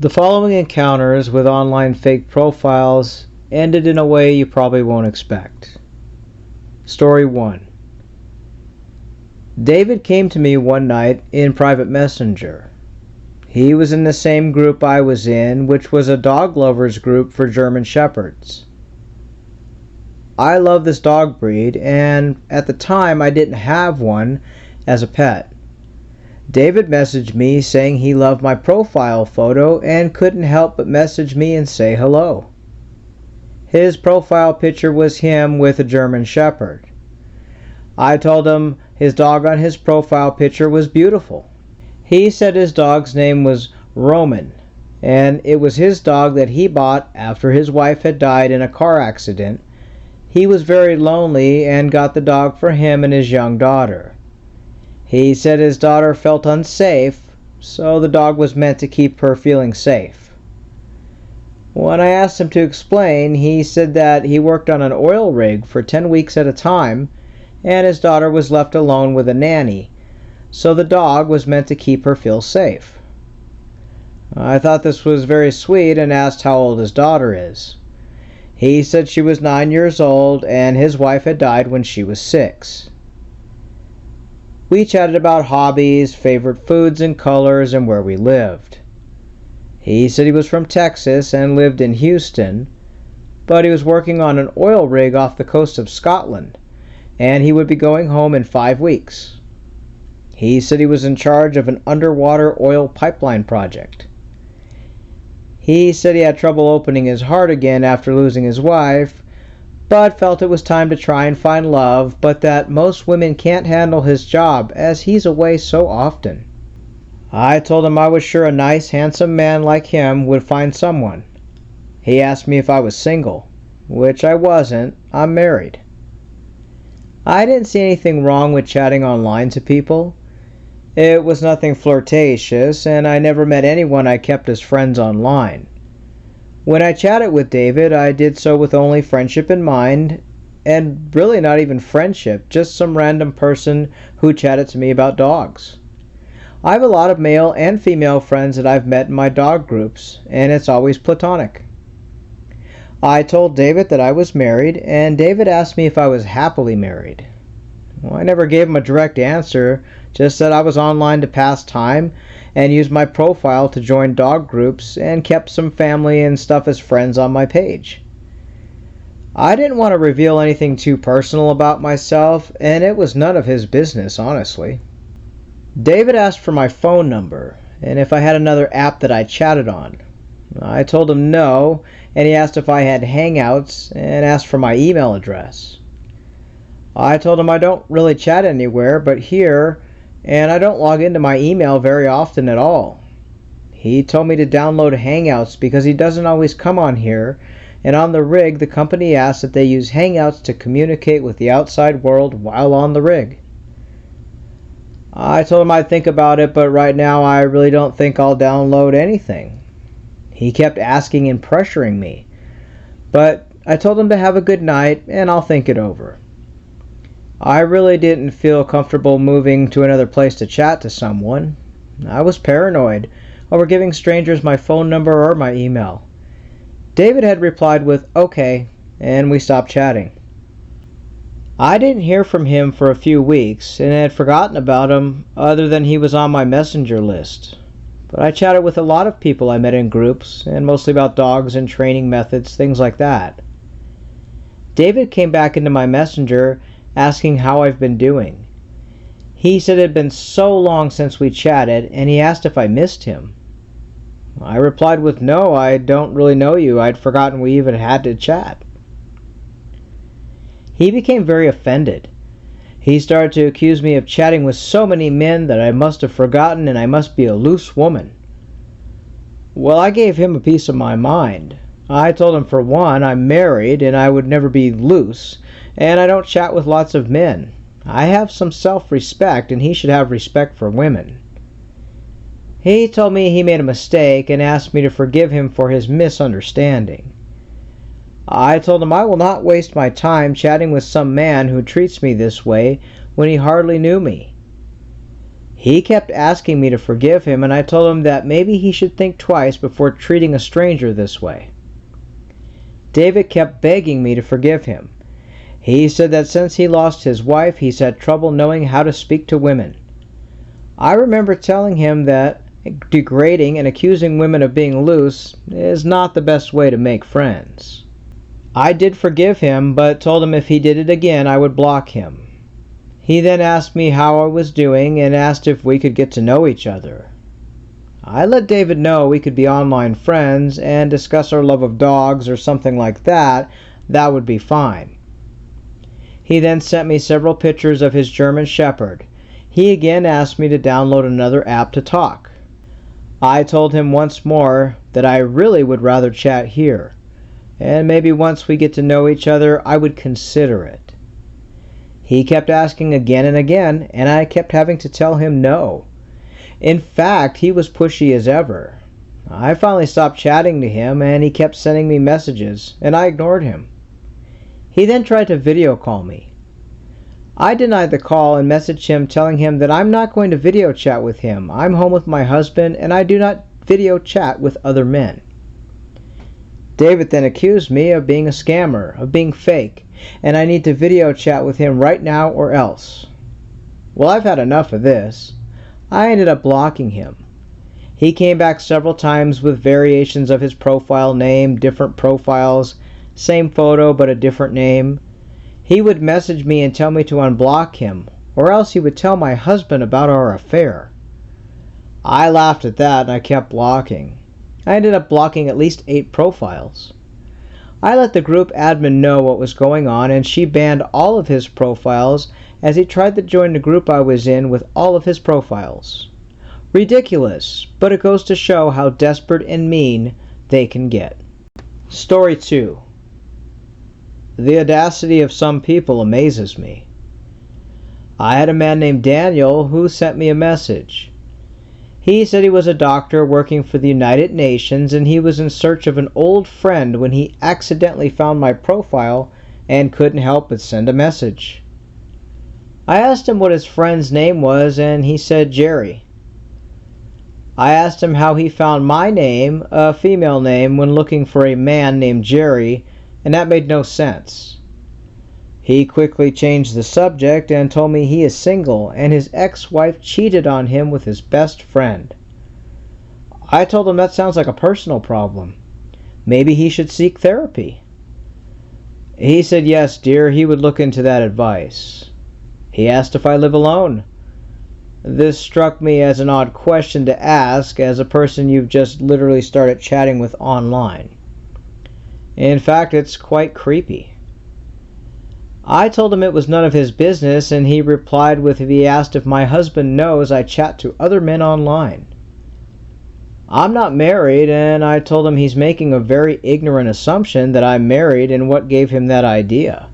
The following encounters with online fake profiles ended in a way you probably won't expect. Story 1. David came to me one night in private messenger. He was in the same group I was in, which was a dog lovers group for German Shepherds. I love this dog breed, and at the time I didn't have one as a pet. David messaged me saying he loved my profile photo and couldn't help but message me and say hello. His profile picture was him with a German Shepherd. I told him his dog on his profile picture was beautiful. He said his dog's name was Roman, and it was his dog that he bought after his wife had died in a car accident. He was very lonely and got the dog for him and his young daughter. He said his daughter felt unsafe, so the dog was meant to keep her feeling safe. When I asked him to explain, he said that he worked on an oil rig for 10 weeks at a time, and his daughter was left alone with a nanny, so the dog was meant to keep her feel safe. I thought this was very sweet and asked how old his daughter is. He said she was 9 years old and his wife had died when she was 6. We chatted about hobbies, favorite foods and colors, and where we lived. He said he was from Texas and lived in Houston, but he was working on an oil rig off the coast of Scotland, and he would be going home in 5 weeks. He said he was in charge of an underwater oil pipeline project. He said he had trouble opening his heart again after losing his wife, but felt it was time to try and find love, but that most women can't handle his job as he's away so often. I told him I was sure a nice, handsome man like him would find someone. He asked me if I was single, which I wasn't. I'm married. I didn't see anything wrong with chatting online to people. It was nothing flirtatious, and I never met anyone I kept as friends online. When I chatted with David, I did so with only friendship in mind, and really not even friendship, just some random person who chatted to me about dogs. I have a lot of male and female friends that I've met in my dog groups, and it's always platonic. I told David that I was married, and David asked me if I was happily married. Well, I never gave him a direct answer, just said I was online to pass time and used my profile to join dog groups and kept some family and stuff as friends on my page. I didn't want to reveal anything too personal about myself, and it was none of his business, honestly. David asked for my phone number and if I had another app that I chatted on. I told him no, and he asked if I had Hangouts and asked for my email address. I told him I don't really chat anywhere but here, and I don't log into my email very often at all. He told me to download Hangouts because he doesn't always come on here, and on the rig the company asks that they use Hangouts to communicate with the outside world while on the rig. I told him I'd think about it, but right now I really don't think I'll download anything. He kept asking and pressuring me, but I told him to have a good night and I'll think it over. I really didn't feel comfortable moving to another place to chat to someone. I was paranoid over giving strangers my phone number or my email. David had replied with "okay," and we stopped chatting. I didn't hear from him for a few weeks and had forgotten about him other than he was on my messenger list. But I chatted with a lot of people I met in groups, and mostly about dogs and training methods, things like that. David came back into my messenger asking how I've been doing. He said it had been so long since we chatted, and he asked if I missed him. I replied with no, I don't really know you. I'd forgotten we even had to chat. He became very offended. He started to accuse me of chatting with so many men that I must have forgotten and I must be a loose woman. Well, I gave him a piece of my mind. I told him, for one, I'm married and I would never be loose, and I don't chat with lots of men. I have some self-respect, and he should have respect for women. He told me he made a mistake and asked me to forgive him for his misunderstanding. I told him I will not waste my time chatting with some man who treats me this way when he hardly knew me. He kept asking me to forgive him, and I told him that maybe he should think twice before treating a stranger this way. David kept begging me to forgive him. He said that since he lost his wife, he's had trouble knowing how to speak to women. I remember telling him that degrading and accusing women of being loose is not the best way to make friends. I did forgive him, but told him if he did it again, I would block him. He then asked me how I was doing and asked if we could get to know each other. I let David know we could be online friends and discuss our love of dogs or something like that. That would be fine. He then sent me several pictures of his German Shepherd. He again asked me to download another app to talk. I told him once more that I really would rather chat here, and maybe once we get to know each other, I would consider it. He kept asking again and again, and I kept having to tell him no. In fact, he was pushy as ever. I finally stopped chatting to him, and he kept sending me messages, and I ignored him. He then tried to video call me. I denied the call and messaged him telling him that I'm not going to video chat with him. I'm home with my husband, and I do not video chat with other men. David then accused me of being a scammer, of being fake, and I need to video chat with him right now or else. Well, I've had enough of this. I ended up blocking him. He came back several times with variations of his profile name, different profiles, same photo but a different name. He would message me and tell me to unblock him, or else he would tell my husband about our affair. I laughed at that and I kept blocking. I ended up blocking at least 8 profiles. I let the group admin know what was going on, and she banned all of his profiles as he tried to join the group I was in with all of his profiles. Ridiculous, but it goes to show how desperate and mean they can get. Story 2. The audacity of some people amazes me. I had a man named Daniel who sent me a message. He said he was a doctor working for the United Nations, and he was in search of an old friend when he accidentally found my profile and couldn't help but send a message. I asked him what his friend's name was, and he said Jerry. I asked him how he found my name, a female name, when looking for a man named Jerry, and that made no sense. He quickly changed the subject and told me he is single and his ex-wife cheated on him with his best friend. I told him that sounds like a personal problem. Maybe he should seek therapy. He said yes, dear, he would look into that advice. He asked if I live alone. This struck me as an odd question to ask as a person you've just literally started chatting with online. In fact, it's quite creepy. I told him it was none of his business, and he replied with if he asked if my husband knows I chat to other men online. I'm not married, and I told him he's making a very ignorant assumption that I'm married and what gave him that idea.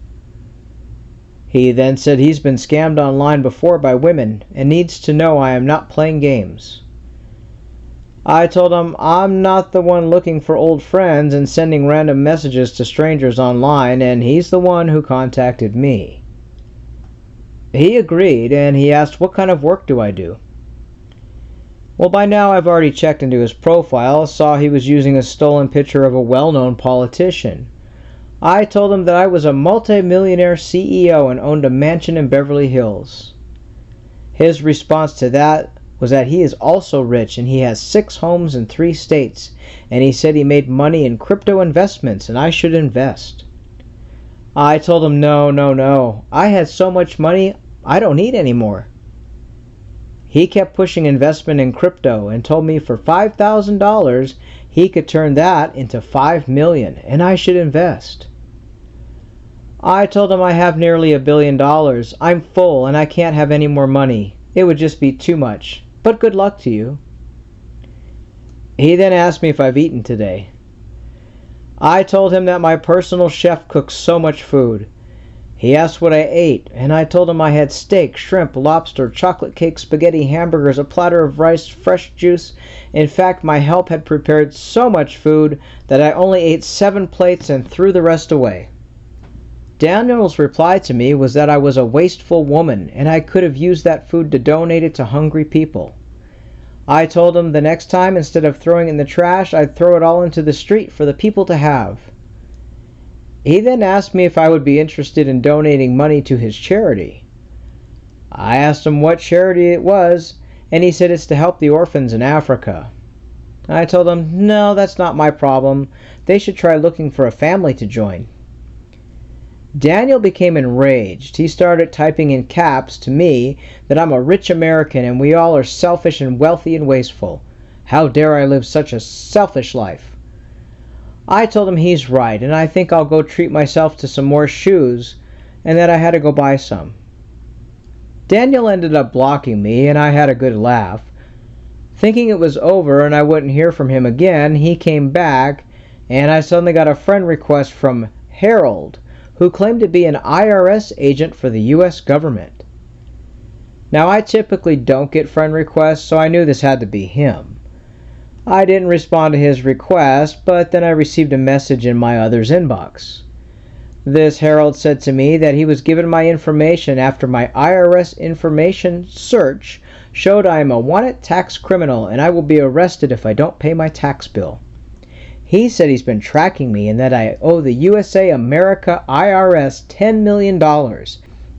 He then said he's been scammed online before by women and needs to know I am not playing games. I told him I'm not the one looking for old friends and sending random messages to strangers online, and he's the one who contacted me. He agreed, and he asked what kind of work do I do. Well, by now I've already checked into his profile, saw he was using a stolen picture of a well-known politician. I told him that I was a multi-millionaire CEO and owned a mansion in Beverly Hills. His response to that was that he is also rich and he has 6 homes in 3 states, and he said he made money in crypto investments and I should invest. I told him no, I had so much money I don't need any more. He kept pushing investment in crypto and told me for $5,000 he could turn that into $5 million and I should invest. I told him I have nearly $1 billion. I'm full and I can't have any more money. It would just be too much. But good luck to you. He then asked me if I've eaten today. I told him that my personal chef cooks so much food. He asked what I ate, and I told him I had steak, shrimp, lobster, chocolate cake, spaghetti, hamburgers, a platter of rice, fresh juice. In fact, my help had prepared so much food that I only ate 7 plates and threw the rest away. Daniel's reply to me was that I was a wasteful woman and I could have used that food to donate it to hungry people. I told him the next time, instead of throwing it in the trash, I'd throw it all into the street for the people to have. He then asked me if I would be interested in donating money to his charity. I asked him what charity it was, and he said it's to help the orphans in Africa. I told him, no, that's not my problem. They should try looking for a family to join. Daniel became enraged. He started typing in caps to me that I'm a rich American and we all are selfish and wealthy and wasteful. How dare I live such a selfish life? I told him he's right, and I think I'll go treat myself to some more shoes, and that I had to go buy some. Daniel ended up blocking me, and I had a good laugh. Thinking it was over and I wouldn't hear from him again, he came back, and I suddenly got a friend request from Harold, who claimed to be an IRS agent for the U.S. government. Now, I typically don't get friend requests, so I knew this had to be him. I didn't respond to his request, but then I received a message in my other's inbox. This Harold said to me that he was given my information after my IRS information search showed I am a wanted tax criminal and I will be arrested if I don't pay my tax bill. He said he's been tracking me and that I owe the USA America IRS $10 million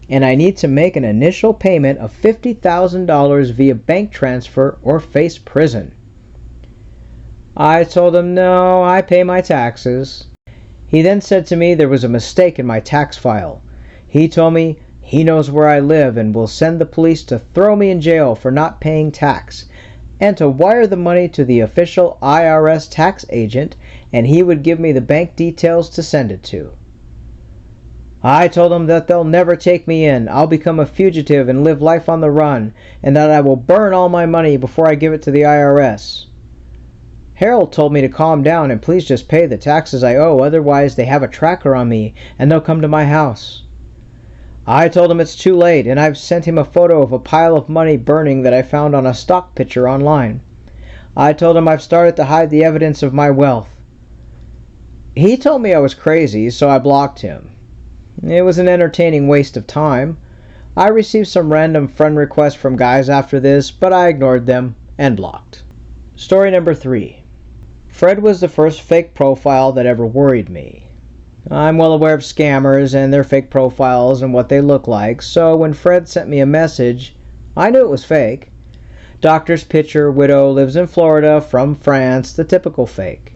and I need to make an initial payment of $50,000 via bank transfer or face prison. I told him no, I pay my taxes. He then said to me there was a mistake in my tax file. He told me he knows where I live and will send the police to throw me in jail for not paying tax and to wire the money to the official IRS tax agent, and he would give me the bank details to send it to. I told him that they'll never take me in. I'll become a fugitive and live life on the run, and that I will burn all my money before I give it to the IRS. Harold told me to calm down and please just pay the taxes I owe, otherwise they have a tracker on me and they'll come to my house. I told him it's too late, and I've sent him a photo of a pile of money burning that I found on a stock picture online. I told him I've started to hide the evidence of my wealth. He told me I was crazy, so I blocked him. It was an entertaining waste of time. I received some random friend requests from guys after this, but I ignored them and blocked. Story number 3. Fred was the first fake profile that ever worried me. I'm well aware of scammers and their fake profiles and what they look like, so when Fred sent me a message, I knew it was fake. Doctor's picture, widow, lives in Florida, from France, the typical fake.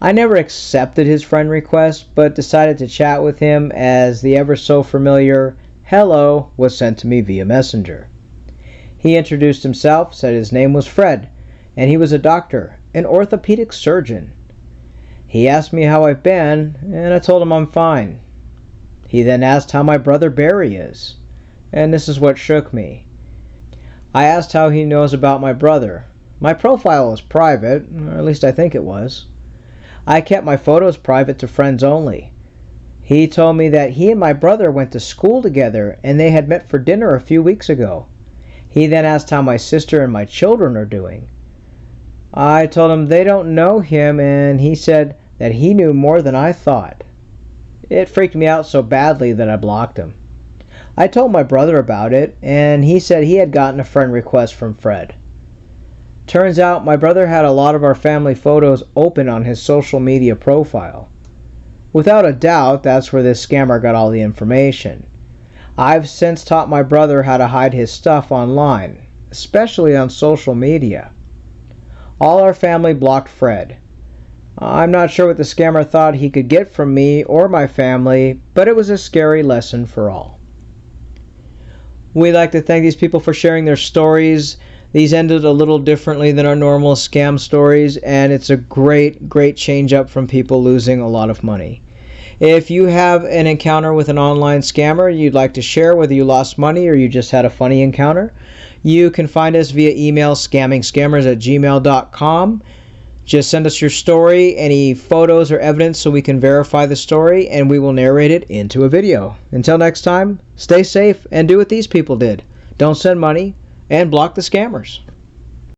I never accepted his friend request, but decided to chat with him as the ever so familiar hello was sent to me via Messenger. He introduced himself, said his name was Fred, and he was a doctor, an orthopedic surgeon. He asked me how I've been, and I told him I'm fine. He then asked how my brother Barry is, and this is what shook me. I asked how he knows about my brother. My profile is private, or at least I think it was. I kept my photos private to friends only. He told me that he and my brother went to school together and they had met for dinner a few weeks ago. He then asked how my sister and my children are doing. I told him they don't know him, and he said that he knew more than I thought. It freaked me out so badly that I blocked him. I told my brother about it, and he said he had gotten a friend request from Fred. Turns out my brother had a lot of our family photos open on his social media profile. Without a doubt, that's where this scammer got all the information. I've since taught my brother how to hide his stuff online, especially on social media. All our family blocked Fred. I'm not sure what the scammer thought he could get from me or my family, but it was a scary lesson for all. We'd like to thank these people for sharing their stories. These ended a little differently than our normal scam stories, and it's a great change up from people losing a lot of money. If you have an encounter with an online scammer you'd like to share, whether you lost money or you just had a funny encounter, you can find us via email scammingscammers@gmail.com. Just send us your story, any photos or evidence so we can verify the story, and we will narrate it into a video. Until next time, stay safe and do what these people did. Don't send money and block the scammers.